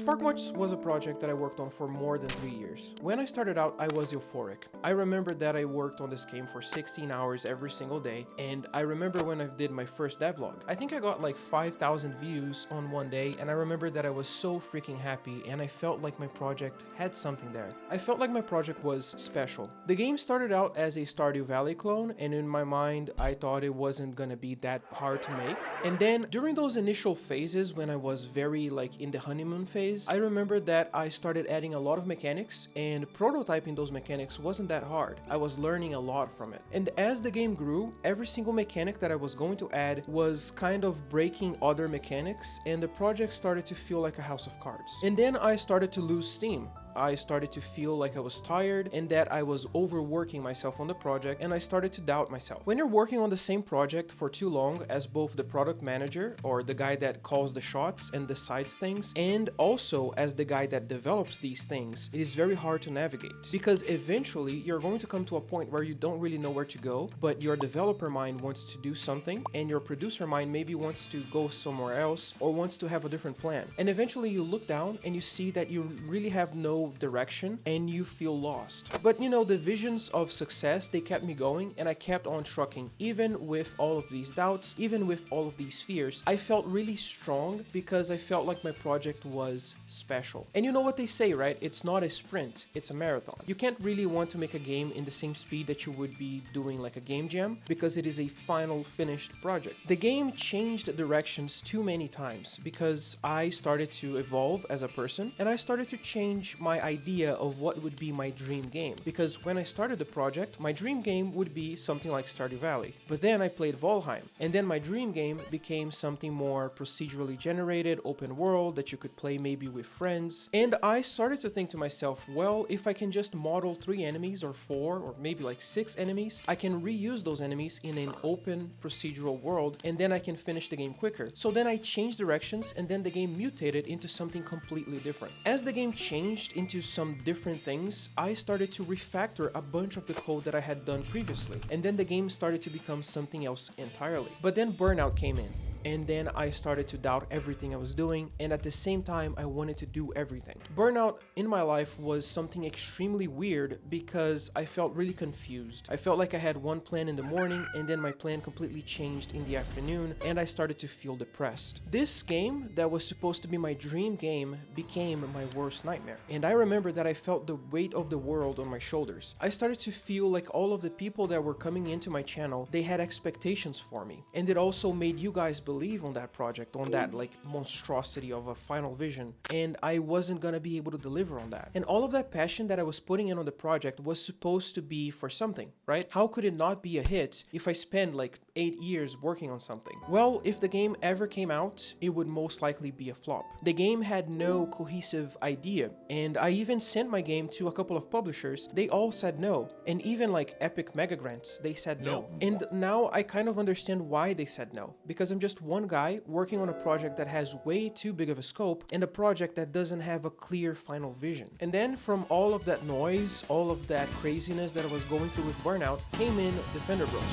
Sparkmarks was a project that I worked on for more than 3 years. When I started out, I was euphoric. I remember that I worked on this game for 16 hours every single day, and I remember when I did my first devlog. I think I got like 5,000 views on one day, and I remember that I was so freaking happy, and I felt like my project had something there. I felt like my project was special. The game started out as a Stardew Valley clone, and in my mind, I thought it wasn't gonna be that hard to make. And then during those initial phases when I was very like in the honeymoon phase, I remember that I started adding a lot of mechanics, and prototyping those mechanics wasn't that hard. I was learning a lot from it. And as the game grew, every single mechanic that I was going to add was kind of breaking other mechanics, and the project started to feel like a house of cards. And then I started to lose steam. I started to feel like I was tired and that I was overworking myself on the project, and I started to doubt myself. When you're working on the same project for too long as both the product manager, or the guy that calls the shots and decides things, and also as the guy that develops these things, it is very hard to navigate, because eventually you're going to come to a point where you don't really know where to go, but your developer mind wants to do something and your producer mind maybe wants to go somewhere else or wants to have a different plan. And eventually you look down and you see that you really have no direction and you feel lost. But you know, the visions of success, they kept me going, and I kept on trucking. Even with all of these doubts, even with all of these fears, I felt really strong because I felt like my project was special. And you know what they say, right? It's not a sprint, it's a marathon. You can't really want to make a game in the same speed that you would be doing like a game jam, because it is a final finished project. The game changed directions too many times because I started to evolve as a person, and I started to change my idea of what would be my dream game. Because when I started the project, my dream game would be something like Stardew Valley. But then I played Valheim, and then my dream game became something more procedurally generated, open world, that you could play maybe with friends. And I started to think to myself, well, if I can just model 3 enemies or 4 or maybe like 6 enemies, I can reuse those enemies in an open procedural world, and then I can finish the game quicker. So then I changed directions, and then the game mutated into something completely different. As the game changed into some different things, I started to refactor a bunch of the code that I had done previously, and then the game started to become something else entirely. But then burnout came in, and then I started to doubt everything I was doing, and at the same time I wanted to do everything. Burnout in my life was something extremely weird because I felt really confused. I felt like I had one plan in the morning, and then my plan completely changed in the afternoon, and I started to feel depressed. This game that was supposed to be my dream game became my worst nightmare, and I remember that I felt the weight of the world on my shoulders. I started to feel like all of the people that were coming into my channel, they had expectations for me, and it also made you guys believe on that project, on that like monstrosity of a final vision, and I wasn't gonna be able to deliver on that. And all of that passion that I was putting in on the project was supposed to be for something, right? How could it not be a hit if I spent like 8 years working on something? Well, if the game ever came out, it would most likely be a flop. The game had no cohesive idea, and I even sent my game to a couple of publishers. They all said no, and even like Epic Mega Grants, they said no. And now I kind of understand why they said no, because I'm just one guy working on a project that has way too big of a scope, and a project that doesn't have a clear final vision. And then from all of that noise, all of that craziness that I was going through with burnout, came in Defender Bros.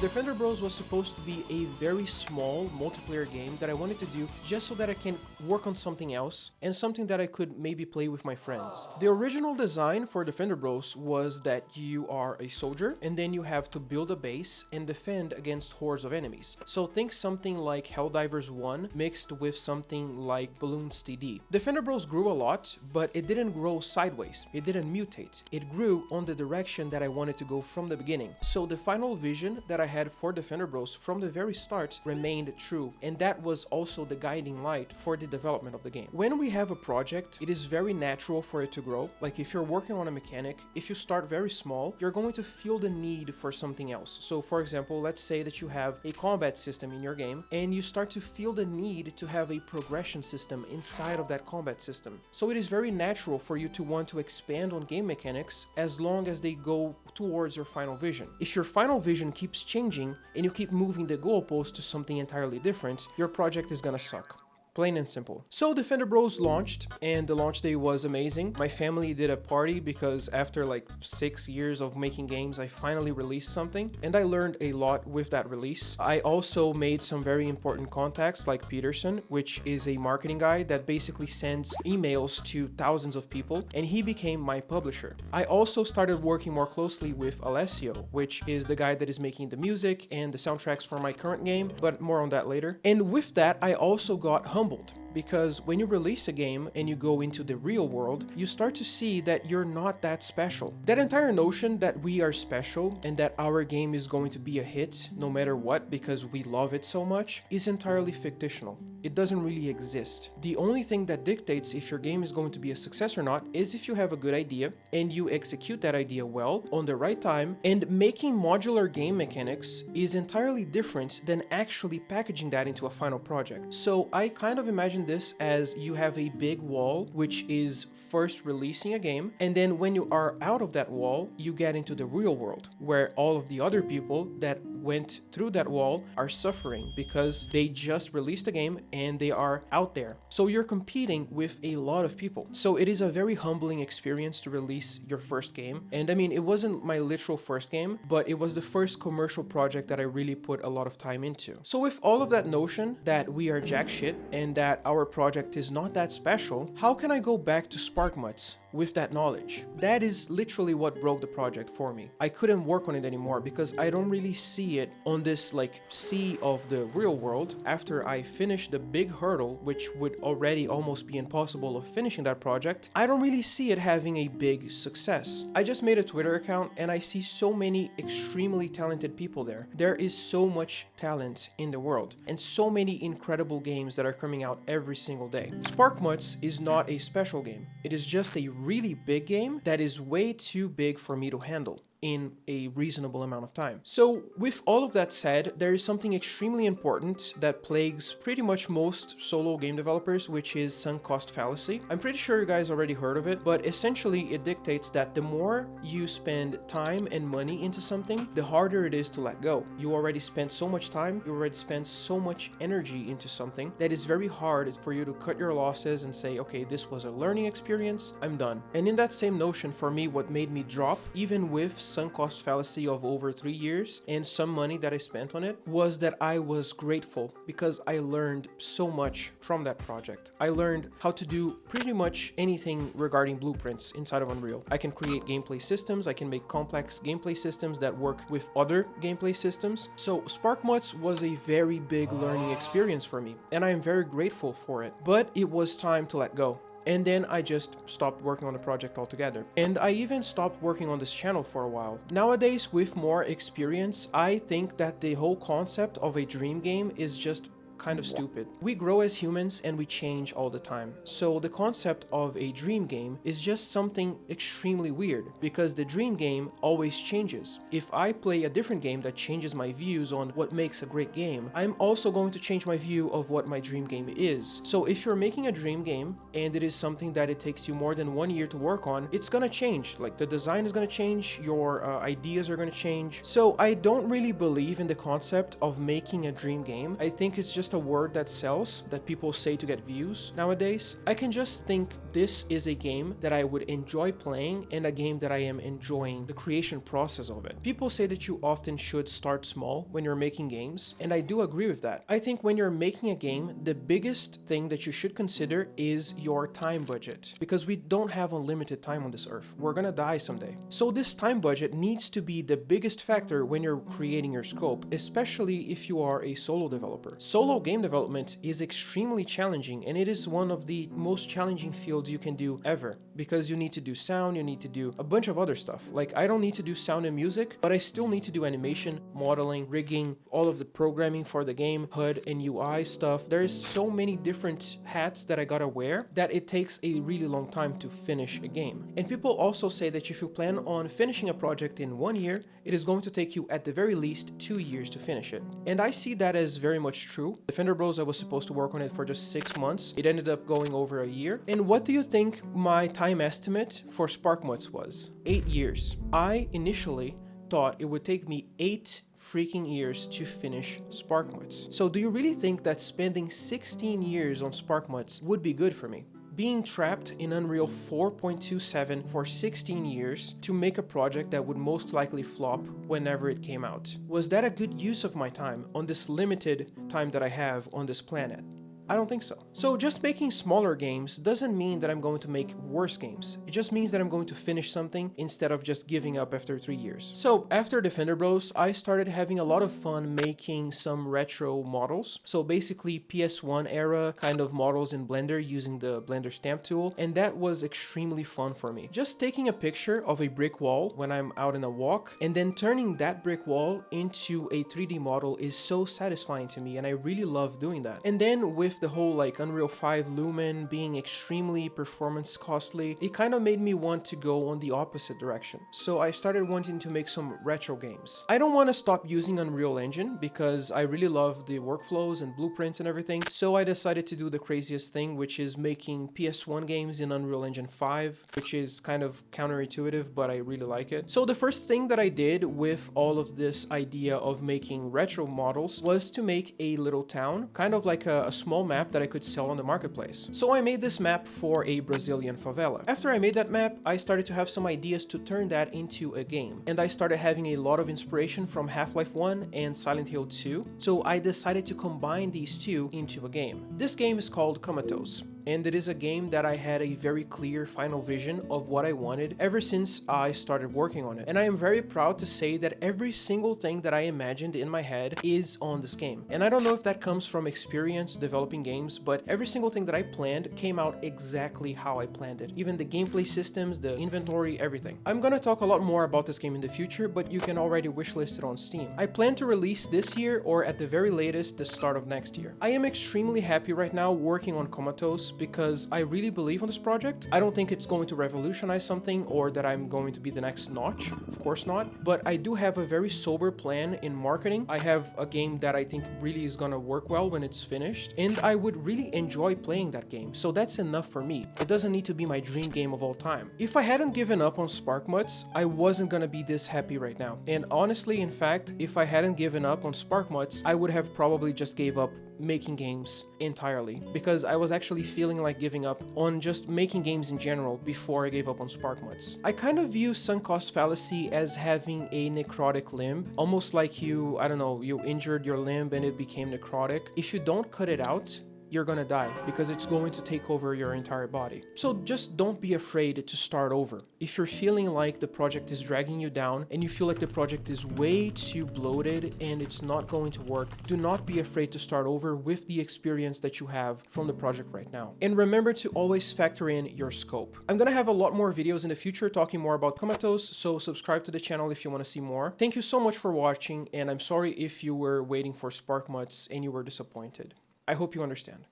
Defender Bros was supposed to be a very small multiplayer game that I wanted to do just so that I can work on something else, and something that I could maybe play with my friends. The original design for Defender Bros was that you are a soldier, and then you have to build a base and defend against hordes of enemies. So think something like Helldivers 1 mixed with something like Bloons TD. Defender Bros grew a lot, but it didn't grow sideways. It didn't mutate. It grew on the direction that I wanted to go from the beginning. So the final vision that I had for Defender Bros from the very start remained true, and that was also the guiding light for the development of the game. When we have a project, it is very natural for it to grow. Like if you're working on a mechanic, if you start very small, you're going to feel the need for something else. So for example, let's say that you have a combat system in your game, and you start to feel the need to have a progression system inside of that combat system. So it is very natural for you to want to expand on game mechanics as long as they go towards your final vision. If your final vision keeps changing and you keep moving the goalpost to something entirely different, your project is gonna suck. Plain and simple. So Defender Bros launched, and the launch day was amazing. My family did a party because after like 6 years of making games, I finally released something, and I learned a lot with that release. I also made some very important contacts like Peterson, which is a marketing guy that basically sends emails to thousands of people, and he became my publisher. I also started working more closely with Alessio, which is the guy that is making the music and the soundtracks for my current game, but more on that later. And with that, I also got humbled, because when you release a game and you go into the real world, you start to see that you're not that special. That entire notion that we are special and that our game is going to be a hit no matter what because we love it so much is entirely fictional. It doesn't really exist. The only thing that dictates if your game is going to be a success or not is if you have a good idea and you execute that idea well on the right time. And making modular game mechanics is entirely different than actually packaging that into a final project. So I kind of imagine this as you have a big wall, which is first releasing a game, and then when you are out of that wall, you get into the real world, where all of the other people that went through that wall are suffering because they just released a game and they are out there. So you're competing with a lot of people. So it is a very humbling experience to release your first game. And I mean, it wasn't my literal first game, but it was the first commercial project that I really put a lot of time into. So with all of that notion that we are jack shit and that our project is not that special, how can I go back to Sparkmuts with that knowledge? That is literally what broke the project for me. I couldn't work on it anymore because I don't really see it on this like sea of the real world. After I finished the big hurdle, which would already almost be impossible of finishing that project, I don't really see it having a big success. I just made a Twitter account and I see so many extremely talented people there. There is so much talent in the world and so many incredible games that are coming out every single day. Sparkmuts is not a special game. It is just a really big game that is way too big for me to handle in a reasonable amount of time. So with all of that said, there is something extremely important that plagues pretty much most solo game developers, which is sunk cost fallacy. I'm pretty sure you guys already heard of it, but essentially it dictates that the more you spend time and money into something, the harder it is to let go. You already spent so much time, you already spent so much energy into something that is very hard for you to cut your losses and say, okay, this was a learning experience, I'm done. And in that same notion, for me, what made me drop, even with sunk cost fallacy of over 3 years and some money that I spent on it, was that I was grateful because I learned so much from that project. I learned how to do pretty much anything regarding blueprints inside of Unreal. I can create gameplay systems, I can make complex gameplay systems that work with other gameplay systems. So Sparkmuts was a very big learning experience for me, and I am very grateful for it. But it was time to let go. And then I just stopped working on the project altogether. And I even stopped working on this channel for a while. Nowadays, with more experience, I think that the whole concept of a dream game is just kind of stupid. We grow as humans and we change all the time. So the concept of a dream game is just something extremely weird because the dream game always changes. If I play a different game that changes my views on what makes a great game, I'm also going to change my view of what my dream game is. So if you're making a dream game and it is something that it takes you more than 1 year to work on, it's gonna change. Like the design is gonna change, your ideas are gonna change. So I don't really believe in the concept of making a dream game. I think it's just a word that sells, that people say to get views nowadays. I can just think this is a game that I would enjoy playing and a game that I am enjoying the creation process of it. People say that you often should start small when you're making games, and I do agree with that. I think when you're making a game, the biggest thing that you should consider is your time budget, because we don't have unlimited time on this earth. We're gonna die someday. So this time budget needs to be the biggest factor when you're creating your scope, especially if you are a solo developer. Solo game development is extremely challenging, and it is one of the most challenging fields you can do ever, because you need to do sound, you need to do a bunch of other stuff. Like, I don't need to do sound and music, but I still need to do animation, modeling, rigging, all of the programming for the game, HUD and UI stuff. There is so many different hats that I gotta wear that it takes a really long time to finish a game. And people also say that if you plan on finishing a project in 1 year, it is going to take you at the very least 2 years to finish it. And I see that as very much true. Defender Bros, I was supposed to work on it for just 6 months. It ended up going over a year. And what do you think my time estimate for Sparkmuts was? 8 years. I initially thought it would take me 8 freaking years to finish Sparkmuts. So do you really think that spending 16 years on Sparkmuts would be good for me? Being trapped in Unreal 4.27 for 16 years to make a project that would most likely flop whenever it came out. Was that a good use of my time on this limited time that I have on this planet? I don't think so. So just making smaller games doesn't mean that I'm going to make worse games. It just means that I'm going to finish something instead of just giving up after 3 years. So after Defender Bros, I started having a lot of fun making some retro models. So basically PS1 era kind of models in Blender using the Blender stamp tool. And that was extremely fun for me. Just taking a picture of a brick wall when I'm out in a walk and then turning that brick wall into a 3D model is so satisfying to me, and I really love doing that. And then with the whole like Unreal 5 Lumen being extremely performance costly, it kind of made me want to go on the opposite direction. So I started wanting to make some retro games. I don't want to stop using Unreal Engine because I really love the workflows and blueprints and everything. So I decided to do the craziest thing, which is making PS1 games in Unreal Engine 5, which is kind of counterintuitive, but I really like it. So the first thing that I did with all of this idea of making retro models was to make a little town, kind of like a small map that I could sell on the marketplace. So I made this map for a Brazilian favela. After I made that map, I started to have some ideas to turn that into a game. And I started having a lot of inspiration from Half-Life 1 and Silent Hill 2. So I decided to combine these two into a game. This game is called Comatose. And it is a game that I had a very clear final vision of what I wanted ever since I started working on it. And I am very proud to say that every single thing that I imagined in my head is on this game. And I don't know if that comes from experience developing games, but every single thing that I planned came out exactly how I planned it. Even the gameplay systems, the inventory, everything. I'm gonna talk a lot more about this game in the future, but you can already wishlist it on Steam. I plan to release this year or at the very latest the start of next year. I am extremely happy right now working on Comatose because I really believe on this project. I don't think it's going to revolutionize something or that I'm going to be the next Notch, of course not, but I do have a very sober plan in marketing. I have a game that I think really is gonna work well when it's finished, and I would really enjoy playing that game, so that's enough for me. It doesn't need to be my dream game of all time. If I hadn't given up on Sparkmuts, I wasn't gonna be this happy right now. And honestly, in fact, if I hadn't given up on Sparkmuts, I would have probably just gave up making games entirely, because I was actually feeling like giving up on just making games in general before I gave up on Sparkmuts. I kind of view sunk cost fallacy as having a necrotic limb, almost like you, I don't know, you injured your limb and it became necrotic. If you don't cut it out, you're gonna die because it's going to take over your entire body. So just don't be afraid to start over. If you're feeling like the project is dragging you down and you feel like the project is way too bloated and it's not going to work, do not be afraid to start over with the experience that you have from the project right now. And remember to always factor in your scope. I'm gonna have a lot more videos in the future talking more about Comatose, so subscribe to the channel if you want to see more. Thank you so much for watching, and I'm sorry if you were waiting for Sparkmuts and you were disappointed. I hope you understand.